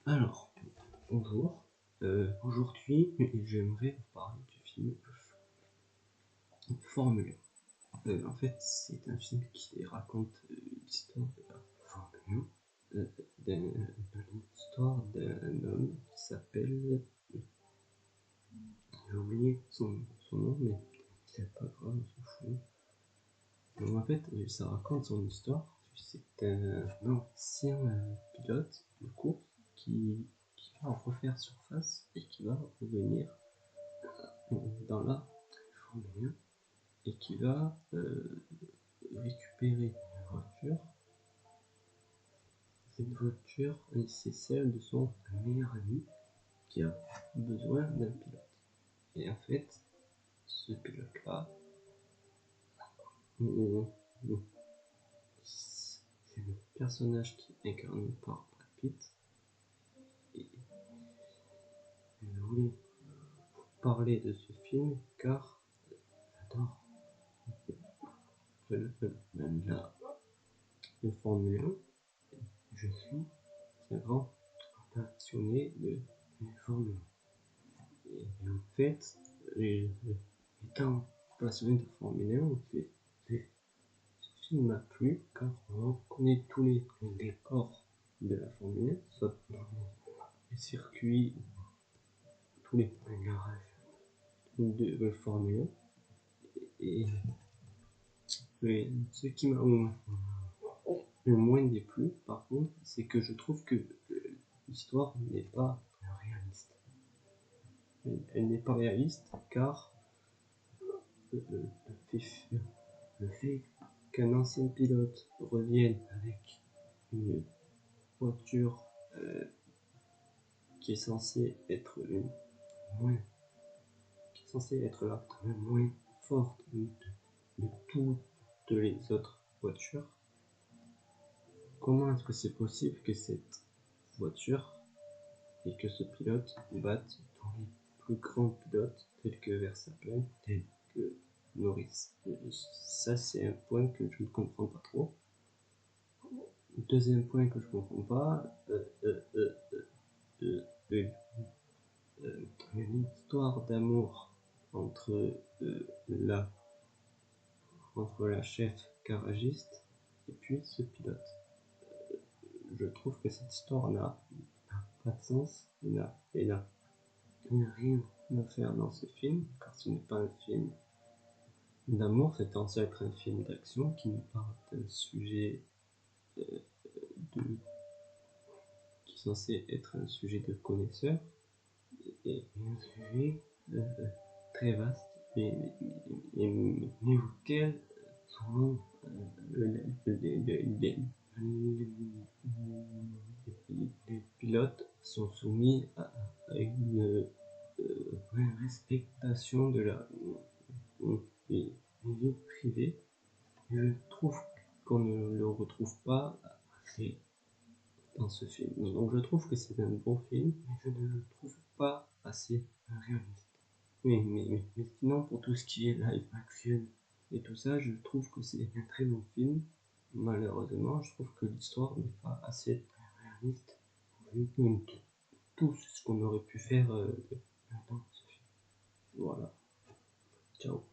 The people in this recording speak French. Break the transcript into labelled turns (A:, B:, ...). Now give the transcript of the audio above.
A: Alors, bonjour. Aujourd'hui, j'aimerais vous parler du film Formule 1. En fait, c'est un film qui raconte l'histoire de la Formule 1, l'histoire d'un homme qui s'appelle... J'ai oublié son nom, mais c'est pas grave, on s'en fout. Donc, en fait, ça raconte son histoire. C'est un ancien pilote de course qui va refaire surface et qui va revenir dans la Formule 1 et qui va récupérer une voiture et c'est celle de son meilleur ami qui a besoin d'un pilote. Et en fait, ce pilote-là, c'est le personnage qui est incarné par Brad Pitt. Et je voulais vous parler de ce film car j'adore la Formule 1. Je suis un grand passionné de Formule 1. Et en fait, étant passionné de Formule 1, ce film m'a plu car on connaît tous les décors de la Formule 1, soit dans les circuits, tous les garages de Formule 1. Et ce qui m'a le moins déplu, par contre, c'est que je trouve que l'histoire n'est pas réaliste. Elle n'est pas réaliste car le fait qu'un ancien pilote revienne avec une voiture qui est censée être la moins forte de toutes les autres voitures. Comment est-ce que c'est possible que cette voiture et que ce pilote batte tous les plus grands pilotes tels que Verstappen, tels que Norris? Ça, c'est un point que je ne comprends pas trop. Deuxième point que je ne comprends pas, une histoire d'amour entre la chef garagiste et puis ce pilote. Je trouve que cette histoire n'a pas de sens et n'a rien à faire dans ce film, car ce n'est pas un film d'amour, c'est censé être un film d'action qui nous parle d'un sujet qui est censé être un sujet de connaisseur et un sujet très vaste mais auquel souvent les pilotes sont soumis à une respectation de la vie privée. Je trouve qu'on ne le retrouve pas assez dans ce film. Donc je trouve que c'est un bon film, mais je ne le trouve pas assez réaliste. Mais sinon, pour tout ce qui est live action et tout ça, je trouve que c'est un très bon film. Malheureusement, je trouve que l'histoire n'est pas assez réaliste vu tout ce qu'on aurait pu faire dans ce film. Voilà. Ciao.